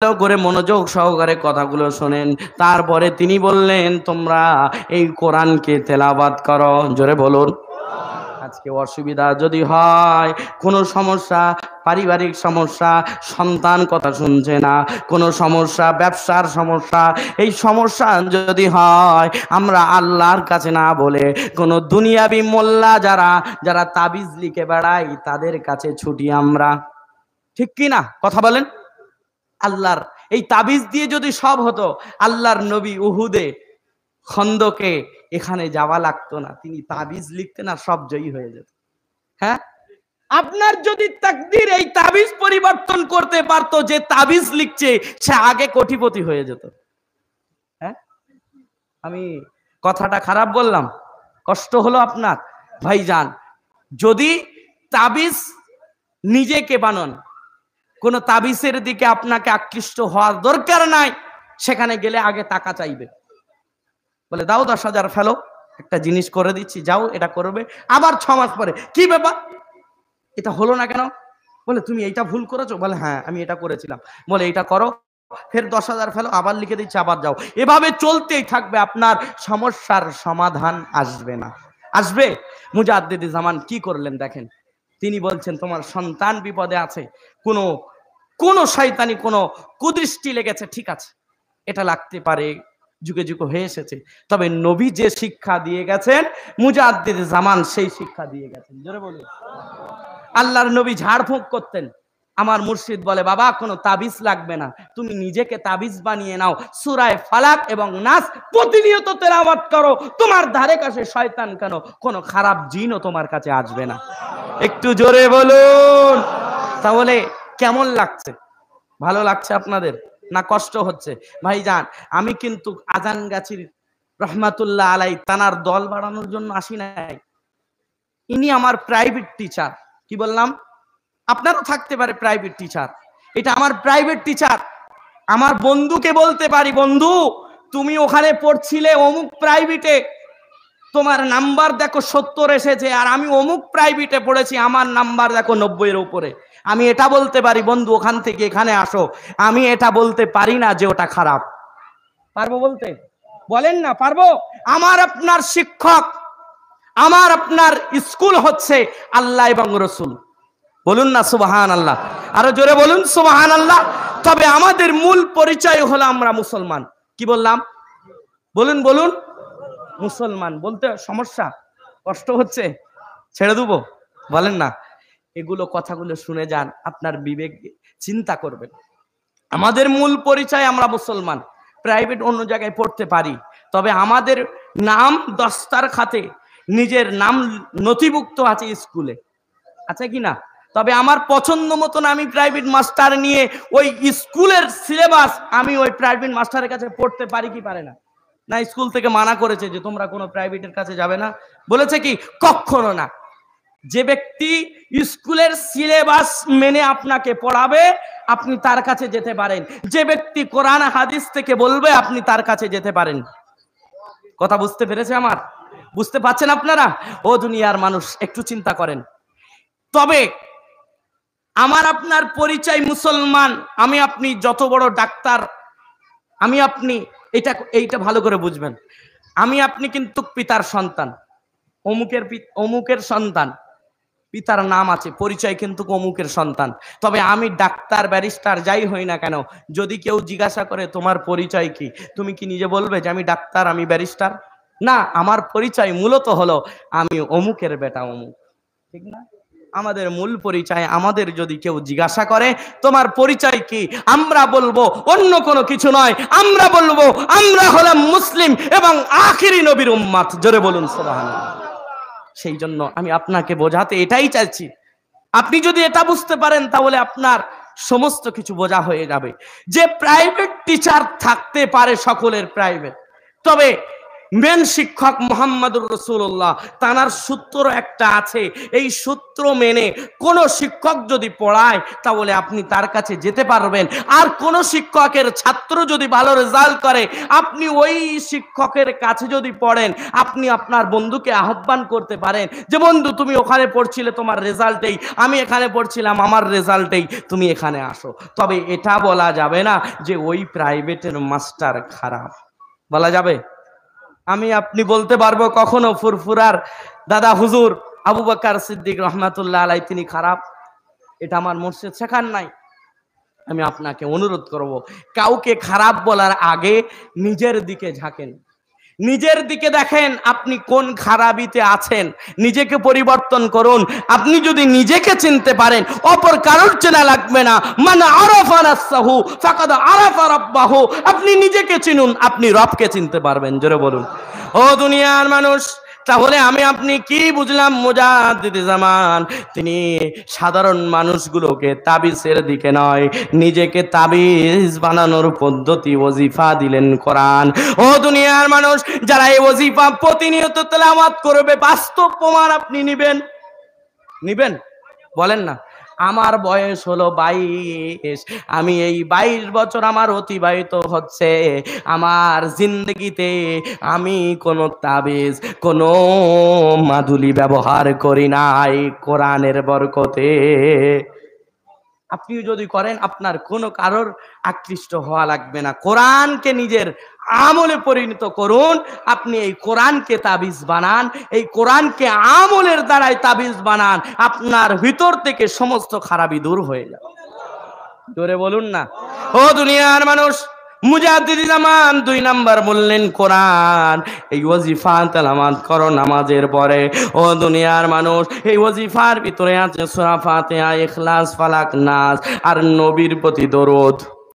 ভালো করে মনোযোগ সহকারে কথাগুলো শোনেন। তারপরে তিনি বললেন, তোমরা এই কোরআনকে তেলাওয়াত করো। জোরে বলুন। আজকে অসুবিধা যদি হয়, কোনো সমস্যা, পারিবারিক সমস্যা, সন্তান কথা শুনছে না, কোনো সমস্যা, ব্যবসার সমস্যা, এই সমস্যা যদি হয়, আমরা আল্লাহর কাছে না বলে কোনো দুনিয়াবি মোল্লা যারা যারা তাবিজ লিখে বেড়াই তাদের কাছে ছুটি আমরা। ঠিক কি না? কথা বলেন। আল্লাহর এই তাবিজ দিয়ে যদি সব হতো, আল্লাহর নবী উহুদে, খন্দকে এখানে যাওয়া লাগতো না, তিনি তাবিজ লিখতেন আর সব জয়ী হয়ে যেত। হ্যাঁ, আপনার যদি তাকদীর এই তাবিজ পরিবর্তন করতে পারতো, যে তাবিজ লিখছে সে আগে কোটিপতি হয়ে যেত। হ্যাঁ, আমি কথাটা খারাপ বললাম? কষ্ট হলো আপনার? ভাইজান, যদি তাবিজ নিজেকে বানান, কোন তাবিজের দিকে আপনাকে আকৃষ্ট হওয়ার দরকার নাই। সেখানে গেলে আগে টাকা চাইবে, বলে দাও 10,000 ফেলো, একটা জিনিস করে দিচ্ছি, যাও এটা করবে। আবার 6 মাস পরে, কি ব্যাপার, এটা হলো না কেন? বলে তুমি এইটা ভুল করেছো। বলে হ্যাঁ আমি এটা করেছিলাম। বলে এটা করো, ফের 10,000 ফেলো, আবার লিখে দিচ্ছি, আবার যাও। এভাবে চলতেই থাকবে, আপনার সমস্যার সমাধান আসবে না। আসবে? মুজাদ্দিদ জামান কি করলেন দেখেন। তিনি বলছেন, তোমার সন্তান বিপদে আছে, কোনো কোন শয়তানি কোনো কুদৃষ্টি লেগেছে, ঠিক আছে, এটা লাগতে পারে, যুগে যুগে হয়ে এসেছে, তবে নবী যে শিক্ষা দিয়ে গেছেন, মুজাদ্দিদ জামান সেই শিক্ষা দিয়ে গেছেন। জোরে বলুন। আল্লাহর নবী ঝাড়ফুঁক করতেন। আমার মুর্শিদ বলে, বাবা কোনো তাবিজ লাগবে না, তুমি নিজেকে তাবিজ বানিয়ে নাও, সূরা ফালাক এবং নাস প্রতিনিয়ত তেলাওয়াত করো, তোমার ধারে কাছে শয়তান কেন, কোনো খারাপ জিনও তোমার কাছে আসবে না। একটু জোরে বলুন। তাহলে কেমন লাগছে? ভালো লাগছে আপনাদের না কষ্ট হচ্ছে? ভাইজান, আমি কিন্তু আজানগাছির রহমাতুল্লাহ আলাই তানার দল বাড়ানোর জন্য আসি নাই। ইনি আমার প্রাইভেট টিচার। কি বললাম? আপনারও থাকতে পারে প্রাইভেট টিচার, এটা আমার প্রাইভেট টিচার। আমার বন্ধুকে বলতে পারি, বন্ধু তুমি ওখানে পড়ছিলে অমুক প্রাইভেটে, তোমার নাম্বার দেখো 70 এসেছে, আর আমি অমুক প্রাইভেটে পড়েছি, আমার নাম্বার দেখো 90 এর উপরে। আমি এটা বলতে পারি, বন্ধু ওখান থেকে এখানে আসো। আমি এটা বলতে পারি না যে ওটা খারাপ। পারবো বলতে? বলেন না পারবো? আমার আপনার শিক্ষক, আমার আপনার স্কুল হচ্ছে আল্লাহ এবং রসুল। বলুন না সুবহানাল্লাহ। আরো জোরে বলুন সুবহানাল্লাহ। তবে আমাদের মূল পরিচয় হলো আমরা মুসলমান। কি বললাম? বলুন বলুন। মুসলমান বলতে সমস্যা, কষ্ট হচ্ছে, ছেড়ে দেবো? বলেন না। এগুলো কথাগুলো শুনে যান, আপনার বিবেক চিন্তা করবেন। আমাদের মূল পরিচয় আমরা মুসলমান। প্রাইভেট অন্য জায়গায় পড়তে পারি, তবে আমাদের নাম দস্তার খাতে, নিজের নাম নথিভুক্ত আছে স্কুলে, আছে কি না? তবে আমার পছন্দ মতন আমি প্রাইভেট মাস্টার নিয়ে ওই স্কুলের সিলেবাস আমি ওই প্রাইভেট মাস্টারের কাছে পড়তে পারি কি পারে না? না, স্কুল থেকে মানা করেছে যে তোমরা কোনো প্রাইভেটের কাছে যাবে না। বলেছে কি? কখনো না। যে ব্যক্তি স্কুলের সিলেবাস মেনে আপনাকে পড়াবে, আপনি তার কাছে যেতে পারেন। যে ব্যক্তি কোরআন হাদিস থেকে বলবে, আপনি তার কাছে যেতে পারেন। কথা বুঝতে পেরেছে আমার? বুঝতে পারছেন আপনারা? ও দুনিয়ার মানুষ, একটু চিন্তা করেন। তবে আমার আপনার পরিচয় মুসলমান। আমি আপনি যত বড় ডাক্তার, আমি আপনি, এইটা ভালো করে বুঝবেন, আমি আপনি কিন্তু পিতার সন্তান, অমুকের সন্তান, পিতার নাম আছে, পরিচয় কিন্তু অমুকের সন্তান। তবে আমি ডাক্তার ব্যারিস্টার যাই হই না কেন, যদি কেউ জিজ্ঞাসা করে তোমার পরিচয় কি, তুমি কি নিজে বলবে যে আমি ডাক্তার, আমি ব্যারিস্টার? না, আমার পরিচয় মূলত হলো আমি অমুকের বেটা অমুক। ঠিক না? আমাদের মূল পরিচয়, আমাদের যদি কেউ জিজ্ঞাসা করে তোমার পরিচয় কি, আমরা বলবো অন্য কোনো কিছু নয়, আমরা বলবো আমরা হলাম মুসলিম এবং আখিরি নবীর উম্মত। জোরে বলুন সুবহানাল্লাহ। সেই জন্য আমি আপনাকে বোঝাতে এটাই চাইছি, আপনি যদি এটা বুঝতে পারেন তাহলে আপনার সমস্ত কিছু বোঝা হয়ে যাবে। যে প্রাইভেট টিচার থাকতে পারে, সকলের প্রাইভেট, তবে মেন শিক্ষক মুহাম্মদুর রাসূলুল্লাহ, তানার সূত্র একটা আছে। এই সূত্র মেনে কোন শিক্ষক যদি পড়ায় তাহলে আপনি তার কাছে যেতে পারবেন। আর কোন শিক্ষকের ছাত্র যদি ভালো রেজাল্ট করে, আপনি ওই শিক্ষকের কাছে যদি পড়েন, আপনি আপনার বন্ধুকে আহ্বান করতে পারেন যে বন্ধু তুমি ওখানে পড়ছিলে, তোমার রেজাল্টেই, আমি এখানে পড়ছিলাম, আমার রেজাল্টেই, তুমি এখানে আসো। তবে এটা বলা যাবে না যে ওই প্রাইভেটের মাস্টার খারাপ, বলা যাবে? আমি আপনি বলতে পারবো কখনো ফুরফুরার দাদা হুজুর আবু বকর সিদ্দিক রহমাতুল্লাহ আলাইহি তিনি খারাপ? এটা আমার মুর্শিদ শেখান নাই। আমি আপনাকে অনুরোধ করব, কাউকে খারাপ বলার আগে নিজের দিকে ঝাঁকেন, নিজের দিকে দেখেন আপনি কোন খারাপিতে আছেন, নিজেকে পরিবর্তন করুন। আপনি যদি নিজেকে চিনতে পারেন, অপর কারোর চেনা লাগবে না। মান আরাফা নাফসাহু ফাকাদ আরাফা রাব্বাহু। আপনি নিজেকে চিনুন, আপনি রবকে চিনতে পারবেন। জোরে বলুন ও দুনিয়ার মানুষ। তাহলে আমি আপনি কি বুঝলাম? মুজাদ্দিদে জামান তিনি সাধারণ মানুষগুলোকে তাবিজের দিকে নয়, নিজেকে তাবিজ বানানোর পদ্ধতি ওজিফা দিলেন কোরআন। ও দুনিয়ার মানুষ, যারা এই ওজিফা প্রতিনিয়ত তেলাওয়াত করবে, বাস্তব প্রমাণ আপনি নিবেন? বলেন না। আমার বয়স হলো 22, আমি এই 22 বছর আমার অতিবাহিত হচ্ছে, আমার জিন্দগিতে আমি কোনো তাবিজ, কোনো মাদুলি ব্যবহার করি নাই কোরআনের বরকতে। আপনিও যদি করেন, আপনার কোনো কারোর আকৃষ্ট হওয়া লাগবে না। কোরআনকে নিজের আমলে পরিণত করুন। আপনি এই কোরআনকে তাবিজ বানান, এই কোরআনকে আমলের দ্বারাই তাবিজ বানান, আপনার ভিতর থেকে সমস্ত খারাপি দূর হয়ে যাবে। জোরে বলুন না ও দুনিয়ার মানুষ। মুজাদ্দিদে জামান 2 নাম্বার বললেন কোরআন। এই ওয়াজিফা তেলাওয়াত করো নামাজের পরে। ও দুনিয়ার মানুষ, এই ওয়াজিফার ভিতরে আছে সূরা ফাতিহা, ইখলাস, ফালাক, নাস আর নবীর প্রতি দরুদ।